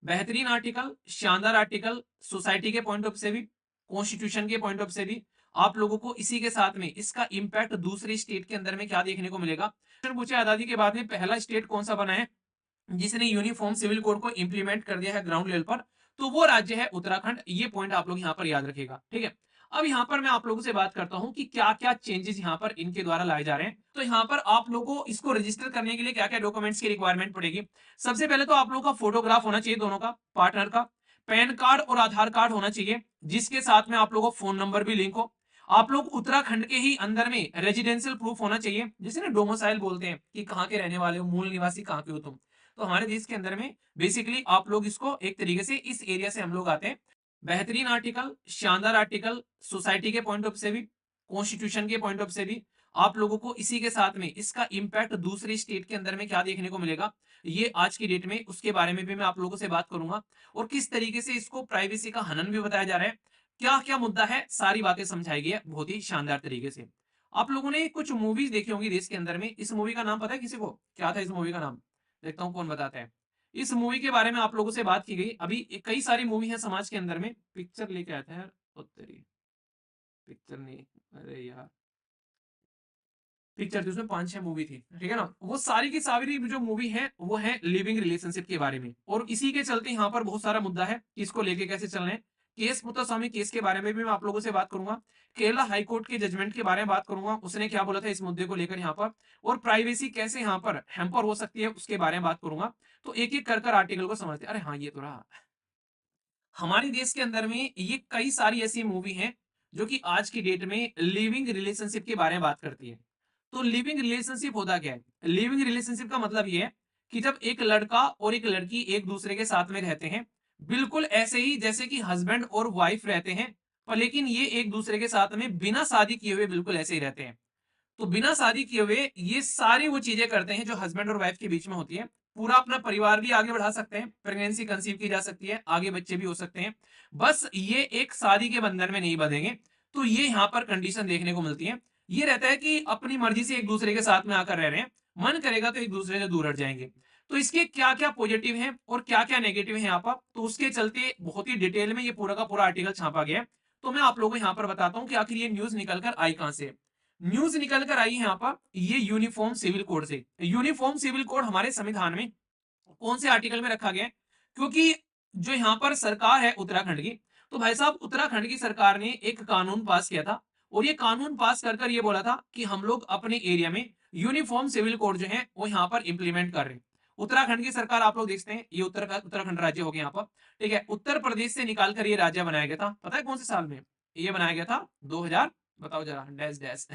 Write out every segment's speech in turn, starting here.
बेहतरीन आर्टिकल, शानदार article, society के पॉइंट ऑफ से भी, कॉन्स्टिट्यूशन के पॉइंट ऑफ से भी आप लोगों को इसी के साथ में इसका इंपैक्ट दूसरे स्टेट के अंदर में क्या देखने को मिलेगा। क्वेश्चन पूछे आजादी के बाद में पहला स्टेट कौन सा बना है जिसने यूनिफॉर्म सिविल कोड को इंप्लीमेंट कर दिया है ग्राउंड लेवल पर, तो वो राज्य है उत्तराखंड। ये पॉइंट आप लोग यहाँ पर याद रखिएगा, ठीक है। अब यहाँ पर मैं आप लोगों से बात करता हूँ कि क्या क्या चेंजेस यहाँ पर इनके द्वारा लाए जा रहे हैं। तो यहाँ पर आप लोगों को इसको रजिस्टर करने के लिए क्या क्या डॉक्यूमेंट्स की रिक्वायरमेंट पड़ेगी। सबसे पहले तो आप लोगों का फोटोग्राफ होना चाहिए, दोनों का, पार्टनर का, पैन कार्ड और आधार कार्ड होना चाहिए, जिसके साथ में आप लोगों को फोन नंबर भी लिंक हो। आप लोग उत्तराखंड के ही अंदर में रेजिडेंशियल प्रूफ होना चाहिए, जिसे ना डोमिसाइल बोलते हैं, कि कहाँ के रहने वाले हो, मूल निवासी कहाँ के हो तुम। तो हमारे देश के अंदर में बेसिकली आप लोग इसको एक तरीके से इस एरिया से हम लोग आते हैं। बेहतरीन आर्टिकल, शानदार आर्टिकल, सोसाइटी के पॉइंट ऑफ से भी, कॉन्स्टिट्यूशन के पॉइंट ऑफ से भी आप लोगों को इसी के साथ में इसका इंपैक्ट दूसरे स्टेट के अंदर में क्या देखने को मिलेगा, ये आज की डेट में उसके बारे में भी मैं आप लोगों से बात करूंगा। और किस तरीके से इसको प्राइवेसी का हनन भी बताया जा रहा है, क्या क्या मुद्दा है, सारी बातें समझाई गई है बहुत ही शानदार तरीके से। आप लोगों ने कुछ मूवीज देखी होंगी देश के अंदर में, इस मूवी का नाम पता है किसी को, क्या था इस मूवी का नाम? देखता हूँ कौन बताता है। इस मूवी के बारे में आप लोगों से बात की गई, अभी कई सारी मूवी है समाज के अंदर में, पिक्चर लेके आया था यार, तेरी पिक्चर नहीं, अरे यार पिक्चर थी उसमें 5-6 मूवी थी, ठीक है ना। वो सारी की सारी जो मूवी है वो है लिविंग रिलेशनशिप के बारे में, और इसी के चलते यहाँ पर बहुत सारा मुद्दा है कि इसको लेके कैसे चलना है। केस मुत्तस्वामी केस के बारे में भी मैं आप लोगों से बात करूंगा, केरला हाईकोर्ट के जजमेंट के बारे में बात करूंगा, उसने क्या बोला था इस मुद्दे को लेकर यहाँ पर, और प्राइवेसी कैसे यहाँ पर हैम्पर हो सकती है उसके बारे में बात करूंगा। तो एक एक कर आर्टिकल को समझते, अरे हाँ ये तो रहा। हमारे देश के अंदर में ये कई सारी ऐसी मूवी हैं जो कि आज की डेट में लिविंग रिलेशनशिप के बारे में बात करती है। तो लिविंग रिलेशनशिप होता क्या है? लिविंग रिलेशनशिप का मतलब ये है कि जब एक लड़का और एक लड़की एक दूसरे के साथ में रहते हैं, बिल्कुल ऐसे ही जैसे कि हस्बैंड और वाइफ रहते हैं, पर लेकिन ये एक दूसरे के साथ में बिना शादी किए हुए बिल्कुल ऐसे ही रहते हैं। तो बिना शादी किए हुए ये सारी वो चीजें करते हैं जो हस्बैंड और वाइफ के बीच में होती है। पूरा अपना परिवार भी आगे बढ़ा सकते हैं, प्रेगनेंसी कंसीव की जा सकती है, आगे बच्चे भी हो सकते हैं, बस ये एक शादी के बंधन में नहीं बंधेंगे। तो ये यहाँ पर कंडीशन देखने को मिलती है। ये रहता है कि अपनी मर्जी से एक दूसरे के साथ में आकर रह रहे हैं, मन करेगा तो एक दूसरे से दूर हट जाएंगे। तो इसके क्या क्या पॉजिटिव हैं और क्या क्या नेगेटिव है यहाँ पर, तो उसके चलते बहुत ही डिटेल में ये पूरा का पूरा आर्टिकल छापा गया है। तो मैं आप लोगों को यहाँ पर बताता हूँ कि आखिर ये न्यूज निकल कर आई कहां से। न्यूज निकल कर आई है यहाँ पर ये यूनिफॉर्म सिविल कोड से। यूनिफॉर्म सिविल कोड हमारे संविधान में कौन से आर्टिकल में रखा गया है? क्योंकि जो यहाँ पर सरकार है उत्तराखंड की, तो भाई साहब उत्तराखंड की सरकार ने एक कानून पास किया था, और ये कानून पास कर ये बोला था कि हम लोग अपने एरिया में यूनिफॉर्म सिविल कोड जो है वो यहाँ पर इंप्लीमेंट कर रहे हैं। उत्तराखंड की सरकार आप लोग देखते हैं, ये उत्तराखंड राज्य हो गया यहाँ पर, ठीक है। उत्तर प्रदेश से निकालकर ये राज्य बनाया गया था, पता है कौन से साल में ये बनाया गया था? 2000, बताओ जरा, डैश डैश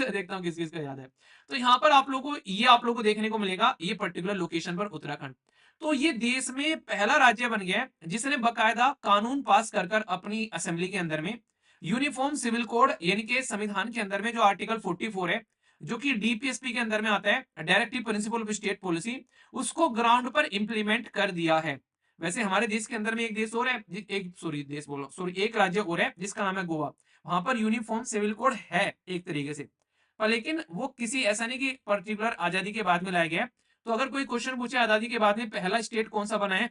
देखता हूँ किस किस का याद है। तो यहाँ पर आप लोगों को ये आप लोगों को देखने को मिलेगा, ये पर्टिकुलर लोकेशन पर उत्तराखंड। तो ये देश में पहला राज्य बन गया है जिसने बकायदा कानून पास कर अपनी असेंबली के अंदर में यूनिफॉर्म सिविल कोड, यानी कि संविधान के अंदर में जो आर्टिकल 44 है, जो कि डीपीएसपी के अंदर में आता है, directive principle of state policy, उसको ग्राउंड पर इंप्लीमेंट कर दिया है। वैसे हमारे देश के अंदर में एक देश और है, एक सॉरी देश बोल रहा हूं, सॉरी एक राज्य और है जिसका नाम है गोवा। वहां पर यूनिफॉर्म सिविल कोड है एक तरीके से, पर लेकिन वो किसी ऐसा नहीं कि पर्टिकुलर आजादी के बाद में लाया गया है। तो अगर कोई क्वेश्चन पूछे आजादी के बाद में पहला स्टेट कौन सा बना है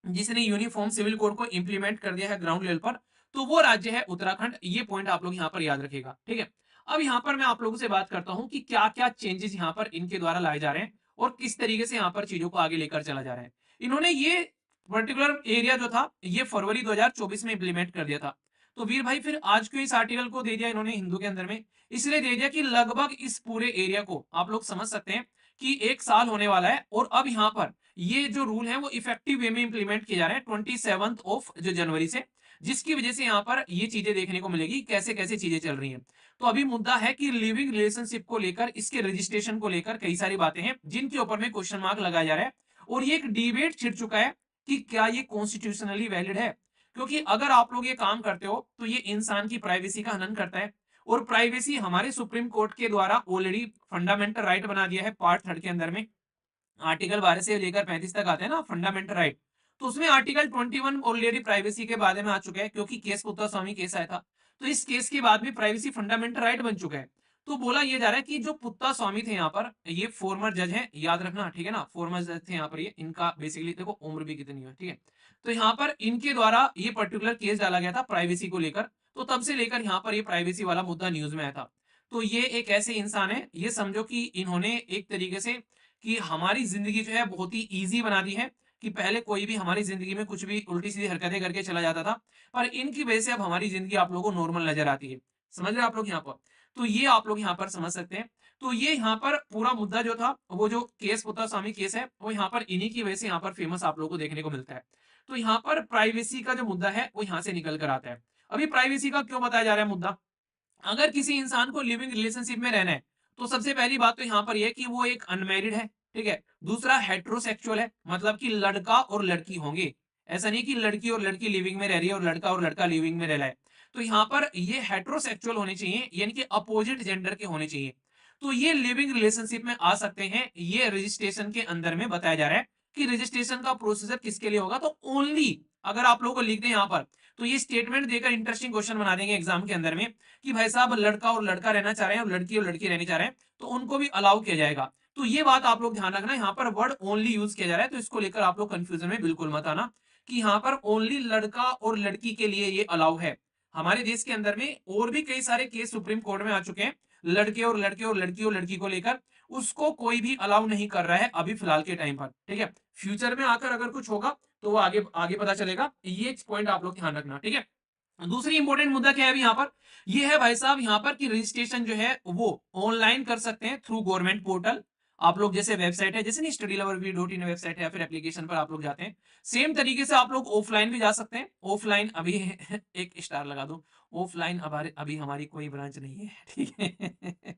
जिसने यूनिफॉर्म सिविल कोड को इंप्लीमेंट कर दिया है ग्राउंड लेवल पर, तो वो राज्य है उत्तराखंड। ये पॉइंट आप लोग यहाँ पर याद रखेगा, ठीक है। अब यहाँ पर मैं आप लोगों से बात करता हूँ कि क्या क्या चेंजेस यहाँ पर इनके द्वारा लाए जा रहे हैं और किस तरीके से यहाँ पर चीजों को आगे लेकर चला जा रहा है। इन्होंने ये पर्टिकुलर एरिया जो था ये फरवरी 2024 में इंप्लीमेंट कर दिया था। तो वीर भाई फिर आज क्यों इस आर्टिकल को दे दिया इन्होंने हिंदू के अंदर में? इसलिए दे दिया कि लगभग इस पूरे एरिया को आप लोग समझ सकते हैं कि 1 साल होने वाला है, और अब यहाँ पर ये जो रूल है वो इफेक्टिव वे में इंप्लीमेंट किए जा रहे हैं 27 ऑफ जो जनवरी से, जिसकी वजह से यहाँ पर ये चीजें देखने को मिलेगी कैसे कैसे चीजें चल रही हैं। तो अभी मुद्दा है कि लिविंग रिलेशनशिप को लेकर, इसके रजिस्ट्रेशन को लेकर कई सारी बातें हैं जिनके ऊपर में क्वेश्चन मार्क लगाया जा रहा है, और ये एक डिबेट छिड़ चुका है कि क्या ये कॉन्स्टिट्यूशनली वैलिड है। क्योंकि अगर आप लोग ये काम करते हो तो ये इंसान की प्राइवेसी का हनन करता है, और प्राइवेसी हमारे सुप्रीम कोर्ट के द्वारा ऑलरेडी फंडामेंटल राइट बना दिया है पार्ट 3 के अंदर में। आर्टिकल 12 से लेकर 35 तक आते हैं ना फंडामेंटल राइट, तो उसमें आर्टिकल 21 ऑलरेडी प्राइवेसी के बारे में आ चुका है, क्योंकि केस पुत्ता स्वामी केस आया था। तो इस केस के बाद में प्राइवेसी फंडामेंटल राइट बन चुका है। तो बोला ये जा रहा है कि जो पुत्ता स्वामी थे यहाँ पर, ये फॉर्मर जज हैं, याद रखना, ठीक है ना, फॉर्मर जज थे यहाँ पर, ये इनका बेसिकली देखो उम्र भी कितनी है, ठीक है। तो यहाँ पर इनके द्वारा ये पर्टिकुलर केस डाला गया था प्राइवेसी को लेकर, तो तब से लेकर यहाँ पर ये प्राइवेसी वाला मुद्दा न्यूज में आया था। तो ये एक ऐसे इंसान है, ये समझो कि इन्होंने एक तरीके से कि हमारी जिंदगी जो है बहुत ही ईजी बना दी है, कि पहले कोई भी हमारी जिंदगी में कुछ भी उल्टी सीधी हरकतें करके चला जाता था, पर इनकी वजह से अब हमारी जिंदगी आप लोगों को नॉर्मल नजर आती है। समझ रहे हैं आप लोग यहाँ पर? तो ये आप लोग यहाँ पर समझ सकते हैं। तो ये यहाँ पर पूरा मुद्दा जो था, वो जो केस पुत्तास्वामी केस है, वो यहाँ पर इन्हीं की वजह से यहाँ पर फेमस आप लोगों को देखने को मिलता है। तो यहाँ पर प्राइवेसी का जो मुद्दा है वो यहाँ से निकल कर आता है। अभी प्राइवेसी का क्यों बताया जा रहा है मुद्दा? अगर किसी इंसान को लिविंग रिलेशनशिप में रहना है, तो सबसे पहली बात तो यहाँ पर यह कि वो एक अनमैरिड है, ठीक है। दूसरा हेट्रोसेक्सुअल है, मतलब कि लड़का और लड़की होंगे। ऐसा नहीं कि लड़की और लड़की लिविंग में रह रही है और लड़का लिविंग में रह रहा है। तो यहाँ पर ये हेट्रोसेक्सुअल होने चाहिए, यानी कि अपोजिट जेंडर के होने चाहिए। तो ये लिविंग रिलेशनशिप में आ सकते हैं। ये रजिस्ट्रेशन के अंदर में बताया जा रहा है कि रजिस्ट्रेशन का प्रोसीजर किसके लिए होगा। तो ओनली अगर आप लोगों को लिख दें यहाँ पर, तो ये स्टेटमेंट देकर इंटरेस्टिंग क्वेश्चन बना देंगे एग्जाम के अंदर में, कि भाई साहब लड़का और लड़का रहना चाह रहे हैं और लड़की रहनी चाह रहे हैं, तो उनको भी अलाउ किया जाएगा। तो ये बात आप लोग ध्यान रखना, यहाँ पर वर्ड ओनली यूज किया जा रहा है, तो इसको लेकर आप लोग कंफ्यूजन में बिल्कुल मत आना कि यहाँ पर ओनली लड़का और लड़की के लिए ये अलाउ है। हमारे देश के अंदर में और भी कई सारे केस सुप्रीम कोर्ट में आ चुके हैं, लड़के और लड़के और लड़की और लड़की को लेकर, उसको कोई भी अलाउ नहीं कर रहा है अभी फिलहाल के टाइम पर, ठीक है। फ्यूचर में आकर अगर कुछ होगा तो वो आगे आगे पता चलेगा। ये पॉइंट आप लोग ध्यान रखना, ठीक है। दूसरी इंपॉर्टेंट मुद्दा क्या है अभी यहाँ पर, ये है भाई साहब यहाँ पर कि रजिस्ट्रेशन जो है वो ऑनलाइन कर सकते हैं थ्रू गवर्नमेंट पोर्टल। आप लोग जैसे वेबसाइट है, जैसे नहीं studylover.in वेबसाइट है, या फिर एप्लीकेशन पर आप लोग जाते हैं, सेम तरीके से आप लोग ऑफलाइन भी जा सकते हैं। ऑफलाइन अभी एक स्टार लगा दो, ऑफलाइन अभी हमारी कोई ब्रांच नहीं है, ठीक है।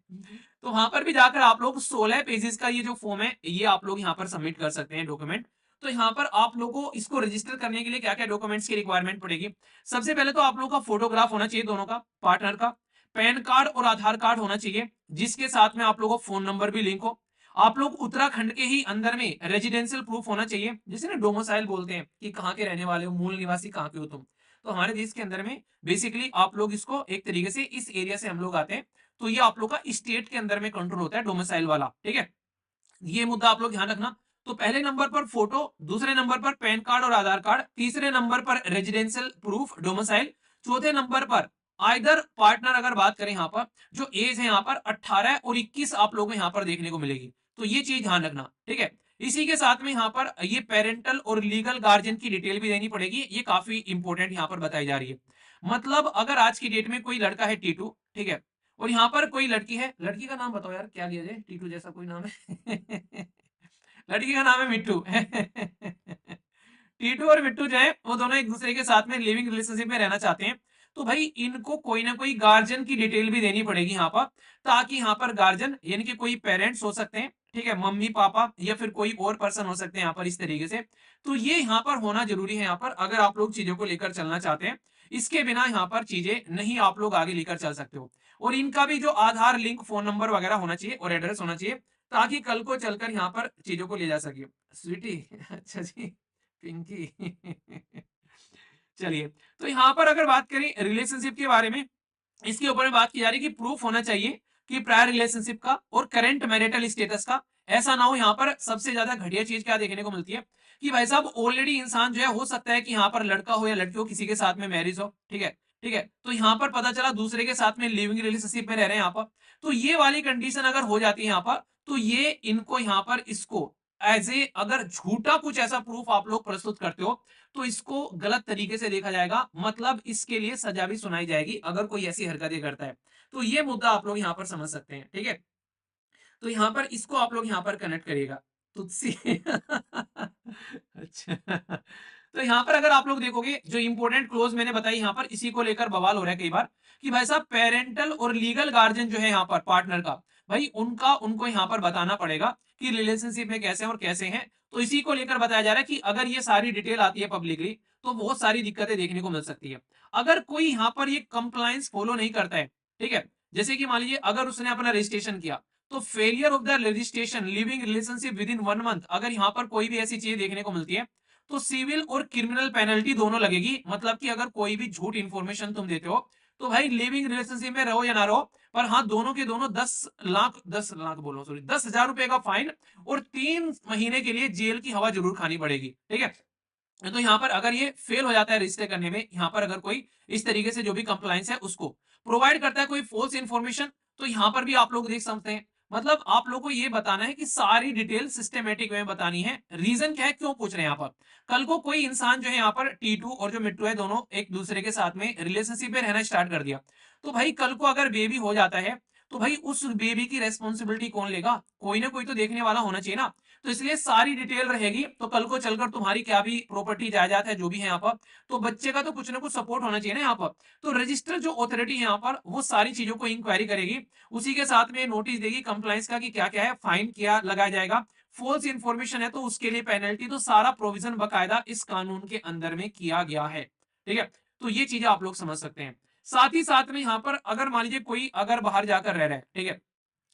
तो वहां पर भी जाकर आप लोग 16 पेजेस का ये जो फॉर्म है, ये आप लोग यहाँ पर सबमिट कर सकते हैं डॉक्यूमेंट। तो यहाँ पर आप लोगों को इसको रजिस्टर करने के लिए क्या क्या डॉक्यूमेंट्स की रिक्वायरमेंट पड़ेगी। सबसे पहले तो आप लोगों का फोटोग्राफ होना चाहिए, दोनों का, पार्टनर का, पैन कार्ड और आधार कार्ड होना चाहिए, जिसके साथ में आप लोगों को फोन नंबर भी लिंक हो। आप लोग उत्तराखंड के ही अंदर में रेजिडेंशियल प्रूफ होना चाहिए, जिसे ना डोमिसाइल बोलते हैं, कि कहाँ के रहने वाले हो, मूल निवासी कहाँ के हो तुम। तो हमारे देश के अंदर में बेसिकली आप लोग इसको एक तरीके से, इस एरिया से हम लोग आते हैं, तो ये आप लोग का स्टेट के अंदर में कंट्रोल होता है, डोमिसाइल वाला, ठीक है। ये मुद्दा आप लोग ध्यान रखना। तो पहले नंबर पर फोटो, दूसरे नंबर पर पैन कार्ड और आधार कार्ड, तीसरे नंबर पर रेजिडेंशियल प्रूफ डोमिसाइल, चौथे नंबर पर आइदर पार्टनर, अगर बात करें यहाँ पर जो एज है यहाँ पर 18 और 21 आप लोगों को यहाँ पर देखने को मिलेगी। तो ये चीज ध्यान रखना, ठीक है। इसी के साथ में यहाँ पर ये पेरेंटल और लीगल गार्जियन की डिटेल भी देनी पड़ेगी, ये काफी इंपॉर्टेंट यहाँ पर बताई जा रही है। मतलब अगर आज की डेट में कोई लड़का है टीटू, ठीक है, और यहाँ पर कोई लड़की है, लड़की का नाम बताओ यार, क्या लिया जाए, टीटू जैसा कोई नाम है। लड़की का नाम है मिट्टू। टीटू और मिट्टू जो है वो दोनों एक दूसरे के साथ में लिविंग रिलेशनशिप में रहना चाहते हैं। तो भाई इनको कोई ना कोई गार्जियन की डिटेल भी देनी पड़ेगी यहाँ पर, ताकि यहाँ पर गार्जियन यानी कि कोई पेरेंट्स हो सकते हैं, ठीक है, मम्मी पापा या फिर कोई और पर्सन हो सकते हैं यहाँ पर, इस तरीके से। तो ये यहाँ पर होना जरूरी है यहाँ पर, अगर आप लोग चीजों को लेकर चलना चाहते हैं। इसके बिना यहाँ पर चीजें नहीं आप लोग आगे लेकर चल सकते हो। और इनका भी जो आधार लिंक, फोन नंबर वगैरह होना चाहिए और एड्रेस होना चाहिए, ताकि कल को चलकर यहाँ पर चीजों को ले जा सके। स्वीटी, अच्छा जी, पिंकी। चलिए, तो यहाँ पर अगर बात करें रिलेशनशिप के बारे में, इसके ऊपर में बात की जा रही है कि प्रूफ होना चाहिए कि प्रायर रिलेशनशिप का और करंट मैरिटल स्टेटस का। ऐसा ना हो यहाँ पर सबसे ज्यादा घटिया चीज क्या देखने को मिलती है, कि भाई साहब ऑलरेडी इंसान जो है, हो सकता है कि यहाँ पर लड़का हो या लड़की हो, किसी के साथ में मैरिज हो, ठीक है, ठीक है, तो यहाँ पर पता चला दूसरे के साथ में लिविंग रिलेशनशिप में रह रहे हैं यहाँ पर। तो ये वाली कंडीशन अगर हो जाती है यहाँ पर, तो ये इनको यहाँ पर इसको एज ए, अगर झूठा कुछ ऐसा प्रूफ आप लोग प्रस्तुत करते हो, तो इसको गलत तरीके से देखा जाएगा, मतलब इसके लिए सजा भी सुनाई जाएगी अगर कोई ऐसी हरकतें करता है। तो ये मुद्दा आप लोग यहाँ पर समझ सकते हैं, ठीक है। तो यहाँ पर इसको आप लोग यहाँ पर कनेक्ट करिएगा, तुलसी। अच्छा, तो यहाँ पर अगर आप लोग देखोगे, जो इंपॉर्टेंट क्लोज मैंने बताई यहाँ पर, इसी को लेकर बवाल हो रहा है कई बार, कि भाई साहब पेरेंटल और लीगल गार्जियन जो है यहाँ पर पार्टनर का, भाई उनको यहाँ पर बताना पड़ेगा कि रिलेशनशिप में कैसे और कैसे हैं। तो इसी को लेकर बताया जा रहा है कि अगर ये सारी डिटेल आती है पब्लिकली, तो बहुत सारी दिक्कतें देखने को मिल सकती है। अगर कोई यहाँ पर ये कंप्लायंस फॉलो नहीं करता है, ठीक है, जैसे कि मान लीजिए अगर उसने अपना रजिस्ट्रेशन किया, तो failure of the registration living relationship with in 1 month, अगर यहाँ पर कोई भी ऐसी चीज देखने को मिलती है, तो सिविल और क्रिमिनल पेनल्टी दोनों लगेगी। मतलब कि अगर कोई भी झूठ इंफॉर्मेशन तुम देते हो, तो भाई लिविंग रिलेशनशिप में रहो या ना रहो, पर हाँ दोनों के दोनों 10 लाख बोलो सॉरी 10,000 रुपए का फाइन और 3 महीने के लिए जेल की हवा जरूर खानी पड़ेगी। ठीक है, तो यहाँ पर अगर ये फेल हो जाता है रजिस्टर करने में, यहाँ पर अगर कोई इस तरीके से जो भी कंप्लायंस है उसको प्रोवाइड करता है कोई फॉल्स इन्फॉर्मेशन, तो यहाँ पर भी आप लोग देख सकते हैं। मतलब आप लोग को ये बताना है कि सारी डिटेल सिस्टमेटिक में बतानी है। रीजन क्या है, क्यों पूछ रहे हैं यहाँ पर, कल को कोई इंसान जो है यहाँ पर टीटू और जो मिट्टू है दोनों एक दूसरे के साथ में रिलेशनशिप में रहना स्टार्ट कर दिया, तो भाई कल को अगर बेबी हो जाता है तो भाई उस बेबी की रेस्पॉन्सिबिलिटी कौन लेगा, कोई ना कोई तो देखने वाला होना चाहिए ना। तो इसलिए सारी डिटेल रहेगी, तो कल को चलकर तुम्हारी क्या भी प्रॉपर्टी जायदाद है जो भी है यहाँ पर, तो बच्चे का तो कुछ ना कुछ सपोर्ट होना चाहिए ना यहाँ पर। तो रजिस्टर जो अथॉरिटी है यहाँ पर वो सारी चीजों को इंक्वायरी करेगी, उसी के साथ में नोटिस देगी कंप्लायंस का कि क्या क्या है, फाइन क्या लगाया जाएगा, फॉल्स इंफॉर्मेशन है तो उसके लिए पेनल्टी, तो सारा प्रोविजन बकायदा इस कानून के अंदर में किया गया है। ठीक है, तो ये चीजें आप लोग समझ सकते हैं। साथ ही साथ में यहाँ पर अगर मान लीजिए कोई अगर बाहर जाकर रह रहा है, ठीक है,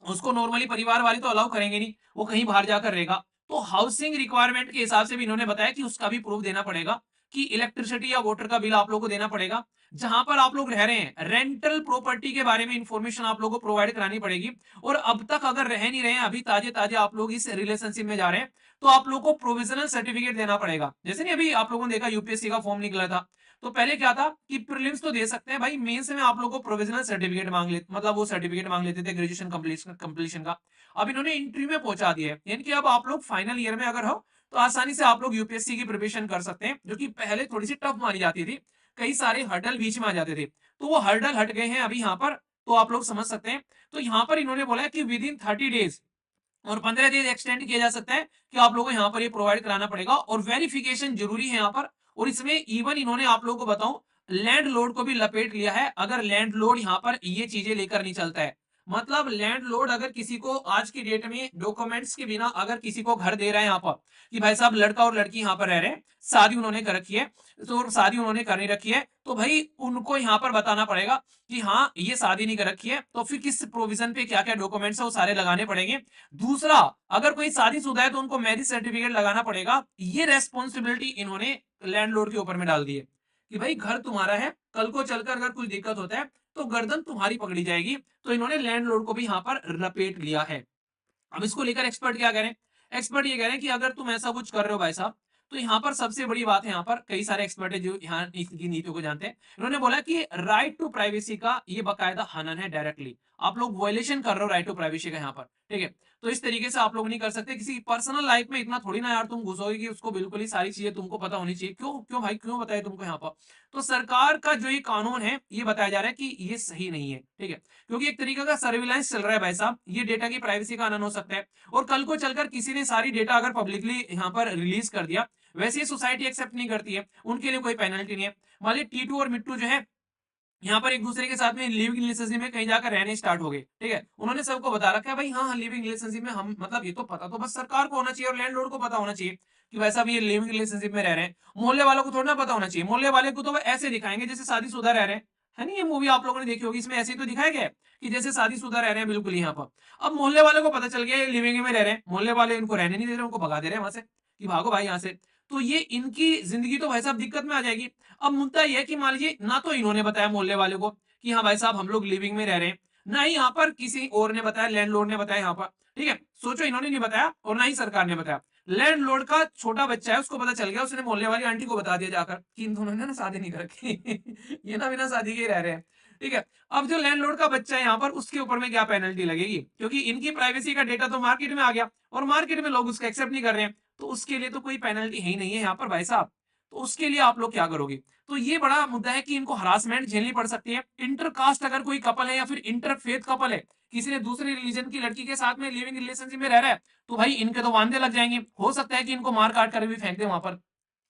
उसको नॉर्मली परिवार वाले तो अलाउ करेंगे नहीं, वो कहीं बाहर जाकर रहेगा, तो हाउसिंग रिक्वायरमेंट के हिसाब से भी इन्होंने बताया कि उसका भी प्रूफ देना पड़ेगा कि इलेक्ट्रिसिटी या वाटर का बिल आप लोगों को देना पड़ेगा। जहां पर आप लोग रह रहे हैं रेंटल प्रॉपर्टी के बारे में इंफॉर्मेशन आप लोगों को प्रोवाइड करानी पड़ेगी। और अब तक अगर रह नहीं रहे हैं, अभी ताजे ताजे आप लोग इस रिलेशनशिप में जा रहे हैं, तो आप लोग को प्रोविजनल सर्टिफिकेट देना पड़ेगा। जैसे नहीं अभी आप लोगों ने देखा यूपीएससी का फॉर्म निकला था, तो पहले क्या था कि प्रीलिम्स तो दे सकते हैं भाई, मेंस में आप लोगों को प्रोविजनल सर्टिफिकेट मांग लेते, मतलब वो सर्टिफिकेट मांग लेते थे ग्रेजुएशन कंप्लीशन का। अब इन्होंने इंटरव्यू में पहुंचा दिया है, यानी कि अब आप लोग फाइनल ईयर में अगर हो तो आसानी से आप लोग यूपीएससी की प्रिपरेशन कर सकते हैं, जो कि पहले थोड़ी सी टफ मानी जाती थी, कई सारे हर्डल बीच में आ जाते थे, तो वो हर्डल हट गए हैं अभी यहाँ पर, तो आप लोग समझ सकते हैं। तो यहाँ पर इन्होंने बोला है कि विद इन 30 डेज और 15 डेज एक्सटेंड किया जा सकता है कि आप लोगों को यहाँ पर ये प्रोवाइड कराना पड़ेगा, और वेरिफिकेशन जरूरी है यहाँ पर। और इसमें इवन इन्होंने आप लोगों को बताऊं लैंडलॉर्ड को भी लपेट लिया है, अगर लैंडलॉर्ड यहाँ पर ये चीजें लेकर नहीं चलता है। मतलब लैंडलॉर्ड अगर किसी को आज की डेट में डॉक्यूमेंट्स के बिना अगर किसी को घर दे रहा है यहाँ पर, कि भाई साहब लड़का और लड़की यहाँ पर रह रहे हैं, शादी उन्होंने कर रखी है, तो शादी उन्होंने कर नहीं रखी है, तो भाई उनको यहाँ पर बताना पड़ेगा कि हाँ ये शादी नहीं कर रखी है, तो फिर किस प्रोविजन पे क्या क्या डॉक्यूमेंट्स है वो सारे लगाने पड़ेंगे। दूसरा, अगर कोई शादीशुदा है तो उनको मैरिज सर्टिफिकेट लगाना पड़ेगा। ये रेस्पॉन्सिबिलिटी इन्होंने लैंडलॉर्ड के ऊपर में डाल दी है कि भाई घर तुम्हारा है, कल को चलकर अगर कोई दिक्कत होता है तो गर्दन तुम्हारी पकड़ी जाएगी, तो इन्होंने लैंडलॉर्ड को भी यहाँ पर लपेट लिया है। अब इसको लेकर एक्सपर्ट क्या कह रहे हैं, एक्सपर्ट ये कह रहे हैं कि अगर तुम ऐसा कुछ कर रहे हो भाई साहब, तो यहाँ पर सबसे बड़ी बात है, यहाँ पर कई सारे एक्सपर्ट है जो यहाँ इसकी नीतियों को जानते हैं, इन्होंने बोला कि राइट टू प्राइवेसी का ये बाकायदा हनन है, डायरेक्टली आप लोग वायलेशन कर रहे हो राइट टू प्राइवेसी का यहाँ पर। ठीक है, तो इस तरीके से आप लोग नहीं कर सकते, किसी पर्सनल लाइफ में इतना थोड़ी ना यार तुम घुसोगे कि उसको बिल्कुल ही सारी चीजें तुमको पता होनी चाहिए। क्यों क्यों भाई क्यों बताए तुमको यहाँ पर। तो सरकार का जो ये कानून है ये बताया जा रहा है कि ये सही नहीं है। ठीक है, क्योंकि एक तरीके का सर्विलांस चल रहा है भाई साहब, ये डेटा की प्राइवेसी का हनन हो सकता है। और कल को चलकर किसी ने सारी डेटा अगर पब्लिकली यहाँ पर रिलीज कर दिया, वैसे सोसाइटी एक्सेप्ट नहीं करती है, उनके लिए कोई पेनल्टी नहीं है। मान ली टीटू और मिट्टू जो है यहाँ पर एक दूसरे के साथ में लिविंग रिलेशनशिप में कहीं जाकर रहने स्टार्ट हो गए, ठीक है, उन्होंने सबको बता रखा है भाई हाँ लिविंग रिलेशनशिप में हम, मतलब ये तो पता तो बस सरकार को होना चाहिए और लैंडलॉर्ड को पता होना चाहिए कि वैसा भी ये लिविंग रिलेशनशिप में रह रहे हैं। मोहल्ले वालों को थोड़ा ना पता होना चाहिए, मोहल्ले वाले को तो वो ऐसे दिखाएंगे जैसे शादीशुदा रह रहे हैं, है नहीं, ये मूवी आप लोगों ने देखी होगी, इसमें ऐसे ही तो दिखाया गया है कि जैसे शादीशुदा रह रहे हैं बिल्कुल यहाँ पर। अब मोहल्ले वाले को पता चल गया लिविंग में रह रहे हैं, मोहल्ले वाले इनको रहने नहीं दे रहे, उनको भगा दे रहे हैं वहां से कि भागो भाई यहाँ से, तो ये इनकी जिंदगी तो भाई साहब दिक्कत में आ जाएगी। अब मुद्दा यह है कि मान लीजिए ना तो इन्होंने बताया मोहल्ले वाले को कि हाँ भाई साहब हम लोग लिविंग में रह रहे हैं, ना ही यहाँ पर किसी और ने बताया, लैंडलॉर्ड ने बताया यहाँ पर। ठीक है, सोचो इन्होंने नहीं बताया और ना ही सरकार ने बताया, लैंडलॉर्ड का छोटा बच्चा है उसको पता चल गया, उसने मोहल्ले वाली आंटी को बता दिया जाकर कि इन दोनों ने ना शादी नहीं कर रखी ये ना बिना शादी के रह रहे हैं। ठीक है, अब जो लैंडलॉर्ड का बच्चा है यहाँ पर उसके ऊपर में क्या पेनल्टी लगेगी, क्योंकि इनकी प्राइवेसी का डेटा तो मार्केट में आ गया और मार्केट में लोग उसको एक्सेप्ट नहीं कर रहे हैं, तो उसके लिए तो कोई पेनल्टी है ही नहीं है यहाँ पर भाई साहब। तो उसके लिए आप लोग क्या करोगे। तो ये बड़ा मुद्दा है कि इनको हरासमेंट झेलनी पड़ सकती है। इंटरकास्ट अगर कोई कपल है या फिर इंटरफेथ कपल है, किसी ने दूसरे रिलीजन की लड़की के साथ में लिविंग रिलेशनशिप में रह रहा है, तो भाई इनके तो वांदे लग जाएंगे, हो सकता है कि इनको मार काट कर भी फेंक दे वहां पर।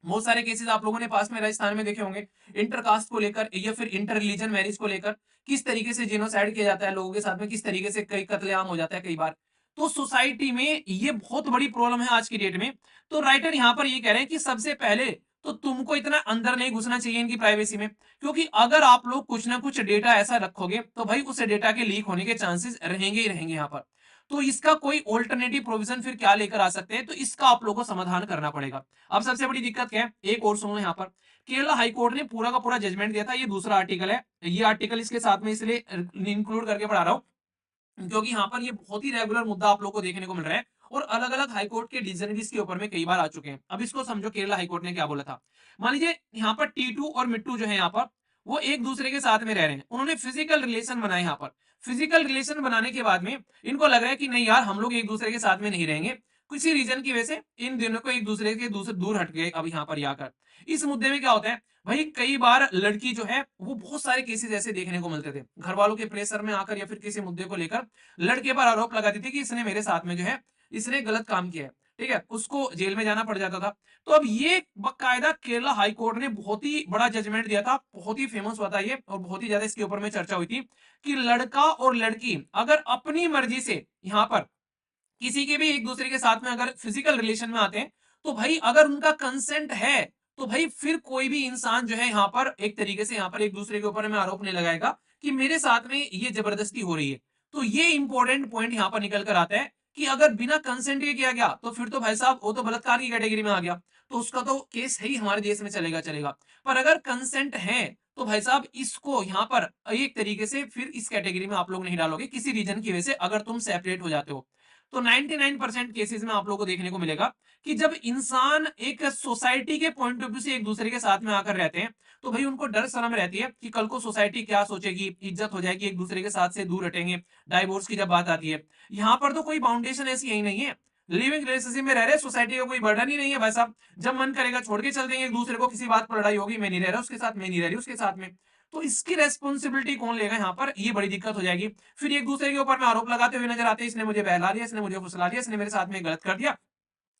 बहुत सारे केसेस आप लोगों ने पास में राजस्थान में देखे होंगे, इंटरकास्ट को लेकर या फिर इंटर रिलीजन मैरिज को लेकर किस तरीके से जेनोसाइड किया जाता है लोगों के साथ में, किस तरीके से कई कत्लेआम हो जाता है कई बार। तो सोसाइटी में ये बहुत बड़ी प्रॉब्लम है आज की डेट में। तो राइटर यहाँ पर ये कह रहे हैं कि सबसे पहले तो तुमको इतना अंदर नहीं घुसना चाहिए इनकी प्राइवेसी में, क्योंकि अगर आप लोग कुछ ना कुछ डेटा ऐसा रखोगे तो भाई उस डेटा के लीक होने के चांसेस रहेंगे ही रहेंगे यहाँ पर। तो इसका कोई ऑल्टरनेटिव प्रोविजन फिर क्या लेकर आ सकते हैं, तो इसका आप लोगों को समाधान करना पड़ेगा। अब सबसे बड़ी दिक्कत क्या है, एक और सुनो यहाँ पर, केरला हाईकोर्ट ने पूरा का पूरा जजमेंट दिया था, ये दूसरा आर्टिकल है, ये आर्टिकल इसके साथ में इसलिए इंक्लूड करके पढ़ा रहा हूँ क्योंकि यहाँ पर ये बहुत ही रेगुलर मुद्दा आप लोग को देखने को मिल रहा है और अलग अलग हाईकोर्ट के डिसीजन भी इसके ऊपर में कई बार आ चुके हैं। अब इसको समझो, केरला हाईकोर्ट ने क्या बोला था। मान लीजिए यहाँ पर टीटू और मिट्टू जो है यहाँ पर वो एक दूसरे के साथ में रह रहे हैं, उन्होंने फिजिकल रिलेशन बनाए। यहाँ पर फिजिकल रिलेशन बनाने के बाद में इनको लग रहा है कि नहीं यार, हम लोग एक दूसरे के साथ में नहीं रहेंगे, किसी रीजन की वजह से इन दोनों को एक दूसरे के दूसरे दूर हट गए। अब यहाँ पर आकर इस मुद्दे में क्या होता है भाई, कई बार लड़की जो है वो बहुत सारे केसेस ऐसे देखने को मिलते थे, घर वालों के प्रेशर में आकर या फिर किसी मुद्दे को लेकर लड़के पर आरोप लगाती थी कि इसने मेरे साथ में जो है इसने गलत काम किया है, ठीक है, उसको जेल में जाना पड़ जाता था। तो अब ये बकायदा केरला हाई कोर्ट ने बहुत ही बड़ा जजमेंट दिया था, बहुत ही फेमस हुआ था ये और बहुत ही ज्यादा इसके ऊपर में चर्चा हुई थी कि लड़का और लड़की अगर अपनी मर्जी से यहाँ पर किसी के भी एक दूसरे के साथ में अगर फिजिकल रिलेशन में आते हैं, तो भाई अगर उनका कंसेंट है तो भाई फिर कोई भी इंसान जो है यहाँ पर एक तरीके से यहाँ पर एक दूसरे के ऊपर में आरोप नहीं लगाएगा कि मेरे साथ में ये जबरदस्ती हो रही है। तो ये इंपॉर्टेंट पॉइंट यहाँ पर निकल कर आता है कि अगर बिना कंसेंट के किया गया तो फिर तो भाई साहब वो तो बलात्कार की कैटेगरी में आ गया, तो उसका तो केस है ही हमारे देश में चलेगा चलेगा। पर अगर कंसेंट है तो भाई साहब इसको यहाँ पर एक तरीके से फिर इस कैटेगरी में आप लोग नहीं डालोगे किसी रीजन की वजह से, अगर तुम सेपरेट हो जाते हो। तो 99% केसेस में आप लोगों को देखने को मिलेगा कि जब इंसान एक सोसाइटी के पॉइंट ऑफ व्यू से एक दूसरे के साथ में आकर रहते हैं, तो भाई उनको डर शर्म रहती है कि कल को सोसाइटी क्या सोचेगी, इज्जत हो जाएगी, एक दूसरे के साथ से दूर हटेंगे। डाइवोर्स की जब बात आती है, यहाँ पर तो कोई बाउंडेशन ऐसी यही नहीं है, लिविंग रिलेशनशिप में रह रहे, सोसाइटी का कोई बर्डन ही नहीं है भाई साहब, जब मन करेगा छोड़ के चल देंगे एक दूसरे को, किसी बात पर लड़ाई होगी, मैं नहीं रह रहा उसके साथ, मैं नहीं रह रही उसके साथ में, तो इसकी रेस्पॉन्सिबिलिटी कौन लेगा, यहाँ पर ये बड़ी दिक्कत हो जाएगी। फिर एक दूसरे के ऊपर में आरोप लगाते हुए नजर आते हैं, इसने मुझे बहला दिया, इसने मुझे फुसला दिया, इसने मेरे साथ में गलत कर दिया,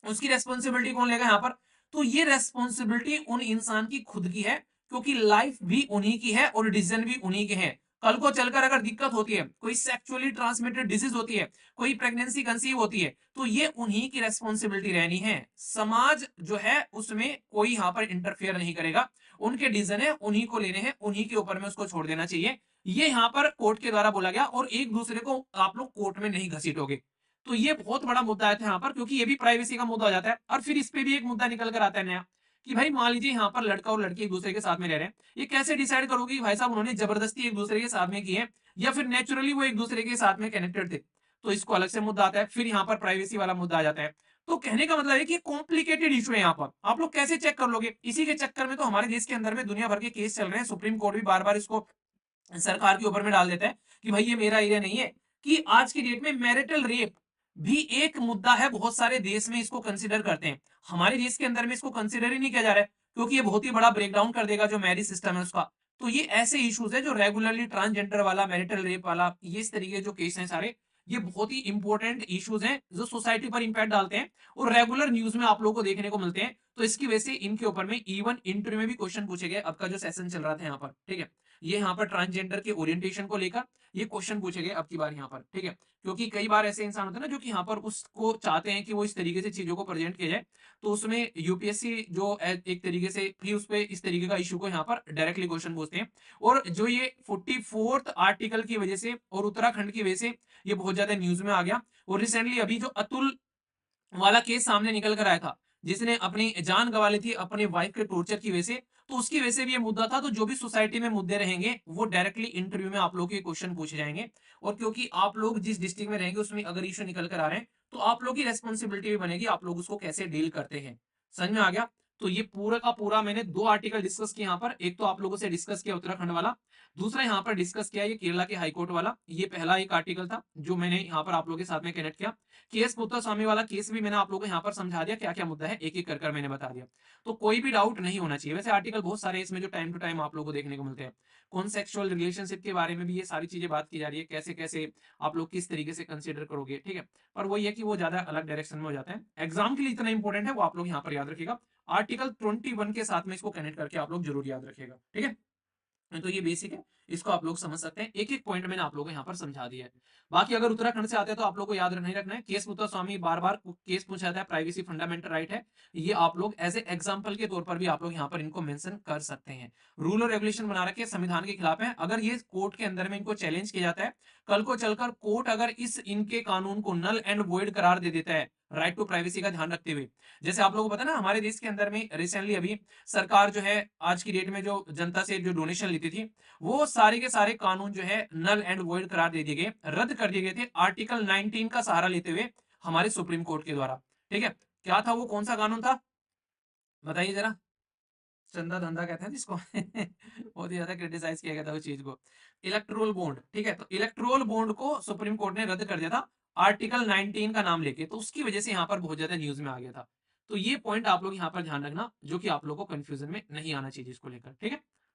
उसकी रेस्पॉन्सिबिलिटी कौन लेगा यहाँ पर। तो ये रेस्पॉन्सिबिलिटी उन इंसान की खुद की है, क्योंकि लाइफ भी उन्हीं की है और डिसीजन भी उन्हीं के हैं। कल को चलकर अगर दिक्कत होती है, कोई सेक्सुअली ट्रांसमिटेड डिजीज होती है, कोई प्रेगनेंसी कंसीव होती है, तो ये उन्हीं की रेस्पॉन्सिबिलिटी रहनी है। समाज जो है उसमें कोई यहाँ पर इंटरफेयर नहीं करेगा, उनके डिसीजन है, उन्हीं को लेने हैं, उन्हीं के ऊपर में उसको छोड़ देना चाहिए। ये यहाँ पर कोर्ट के द्वारा बोला गया और एक दूसरे को आप लोग कोर्ट में नहीं घसीटोगे। तो ये बहुत बड़ा मुद्दा आया था यहाँ पर, क्योंकि ये भी प्राइवेसी का मुद्दा हो जाता है। और फिर इस पे भी एक मुद्दा निकल कर आता है नया कि भाई मान लीजिए यहाँ पर लड़का और लड़की एक दूसरे के साथ में रह रहे हैं, ये कैसे डिसाइड करोगे कि भाई साहब उन्होंने जबरदस्ती एक दूसरे के साथ में की है या फिर नेचुरली वो एक दूसरे के साथ में कनेक्टेड थे। तो इसको अलग से मुद्दा आता है, फिर यहाँ पर प्राइवेसी वाला मुद्दा आ जाता है। तो कहने का मतलब है कि कॉम्प्लिकेटेड इशू है यहाँ पर, आप लोग कैसे चेक कर लोगे। इसी के चक्कर में तो हमारे देश के अंदर में दुनिया भर के केस चल रहे हैं, सुप्रीम कोर्ट भी बार बार इसको सरकार के ऊपर में डाल देता है कि भाई ये मेरा एरिया नहीं है। कि आज की डेट में मैरिटल रेप भी एक मुद्दा है, बहुत सारे देश में इसको कंसिडर करते हैं, हमारे देश के अंदर में इसको कंसिडर ही नहीं किया जा रहा है, क्योंकि ये बहुत ही बड़ा ब्रेकडाउन कर देगा जो मैरिज सिस्टम है उसका। तो ये ऐसे इश्यूज है जो रेगुलरली ट्रांसजेंडर वाला, मैरिटल रेप वाला, ये इस तरीके के जो केस हैं सारे, ये बहुत ही इंपॉर्टेंट इश्यूज हैं जो सोसाइटी पर इंपैक्ट डालते हैं और रेगुलर न्यूज में आप लोगों को देखने को मिलते हैं। तो इसकी वजह से इनके ऊपर में इवन इंटरव्यू में भी क्वेश्चन पूछे गए, अब का जो सेशन चल रहा था यहाँ पर, ठीक है, ये यहाँ पर ट्रांसजेंडर के ओरिएंटेशन को लेकर ये क्वेश्चन पूछे गए अब की बार यहाँ पर, ठीक है, क्योंकि कई बार ऐसे इंसान होते हैं ना जो कि यहाँ पर उसको चाहते हैं कि वो इस तरीके से चीजों को प्रेजेंट किया जाए, तो उसमें यूपीएससी जो एक तरीके से भी उस पर इस तरीके का इशू को यहाँ पर डायरेक्टली क्वेश्चन पूछते हैं। और जो ये 44th आर्टिकल की वजह से और उत्तराखंड की वजह से ये बहुत ज्यादा न्यूज में आ गया। और रिसेंटली अभी जो अतुल वाला केस सामने निकल कर आया था, जिसने अपनी जान गंवा ली थी अपने वाइफ के टॉर्चर की वजह से, तो उसकी वजह से भी ये मुद्दा था। तो जो भी सोसाइटी में मुद्दे रहेंगे वो डायरेक्टली इंटरव्यू में आप लोग के क्वेश्चन पूछे जाएंगे। और क्योंकि आप लोग जिस डिस्ट्रिक्ट में रहेंगे उसमें अगर इशू निकल कर आ रहे हैं, तो आप लोग की रेस्पॉन्सिबिलिटी भी बनेगी, आप लोग उसको कैसे डील करते हैं। समझ में आ गया। तो ये पूरा का पूरा मैंने दो आर्टिकल डिस्कस किया यहाँ पर, एक तो आप लोगों से डिस्कस किया उत्तराखंड वाला, दूसरा यहाँ पर डिस्कस किया ये केरला के हाईकोर्ट वाला। ये पहला एक आर्टिकल था जो मैंने यहाँ पर आप लोगों के साथ में कनेक्ट किया। केएस पुत्तस्वामी वाला केस भी मैंने आप लोगों को यहाँ पर समझा दिया, क्या क्या मुद्दा है एक एक कर मैंने बता दिया। तो कोई भी डाउट नहीं होना चाहिए। वैसे आर्टिकल बहुत सारे इसमें जो टाइम टू टाइम आप लोगों को देखने को मिलते हैं, कॉन्सेक्सुअल रिलेशनशिप के बारे में भी ये सारी चीजें बात की जा रही है, कैसे कैसे आप लोग किस तरीके से कंसिडर करोगे, ठीक है। पर वही है कि वो ज्यादा अलग डायरेक्शन में हो जाता है, एग्जाम के लिए इतना इंपॉर्टेंट है वो आप लोग यहाँ पर याद रखिएगा। आर्टिकल 21 के साथ में इसको कनेक्ट करके आप लोग जरूर याद रखिएगा, ठीक है। तो ये बेसिक है, इसको आप लोग समझ सकते हैं। एक एक पॉइंट मैंने आप लोगों को यहाँ पर समझा दिया है। बाकी अगर उत्तराखंड से आते हैं तो आप लोग को याद नहीं रखना है, केस मुत्तुस्वामी बार बार केस पूछा जाता है, प्राइवेसी फंडामेंटल राइट है, ये आप लोग एज ए एग्जाम्पल के तौर पर भी आप लोग यहाँ पर इनको मेंशन कर सकते हैं। रूल और रेगुलेशन बना रखे संविधान के खिलाफ है, अगर ये कोर्ट के अंदर में इनको चैलेंज किया जाता है, कल को चलकर कोर्ट अगर इस इनके कानून को नल एंड वॉइड करार दे देता है, राइट टू प्राइवेसी का ध्यान रखते हुए, जैसे आप लोगों को पता है ना, हमारे देश के अंदर में रिसेंटली अभी सरकार जो है आज की डेट में जो जनता से जो डोनेशन लेती थी, वो सारे के सारे कानून जो है नल एंड वॉइड करार दे दिए गए, रद्द कर दिए गए थे आर्टिकल 19 का सहारा लेते हुए हमारे सुप्रीम कोर्ट के द्वारा। ठीक है, क्या था वो, कौन सा कानून था, बताइए जरा। चंदा धंधा कहते हैं जिसको बहुत ही ज्यादा क्रिटिसाइज किया गया था उस चीज को, इलेक्ट्रोल बॉन्ड। ठीक है, तो इलेक्ट्रोल बॉन्ड को सुप्रीम कोर्ट ने रद्द कर दिया था आर्टिकल 19 का नाम लेके, तो उसकी वजह से यहाँ पर बहुत ज्यादा न्यूज में आ गया था। तो ये पॉइंट आप लोग यहाँ पर ध्यान रखना, जो कि आप लोग को कंफ्यूजन में नहीं आना चाहिए इसको लेकर। ठीक है,